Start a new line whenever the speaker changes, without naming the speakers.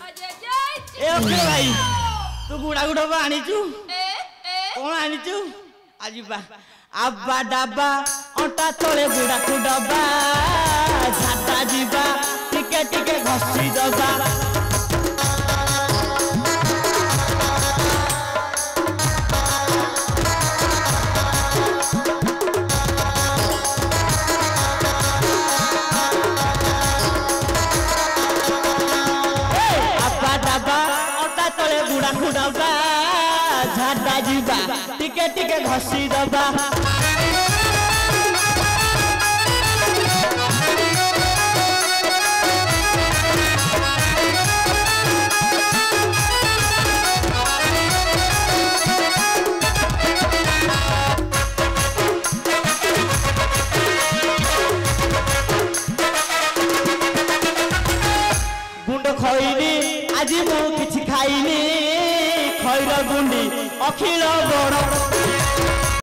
ए okay भाई तू गुड़ा गुड़ा आनीचु कौन आनीचु आज बा आबा डाबा अंटा तले गुड़ा कुडबा झाटा जीवा टिके टिके घसी दबा झाटा जीवा टिके टिके घसी दबा गुंड खइनी आज मु किछि खाइनी खैर गुंडी अखिल बड़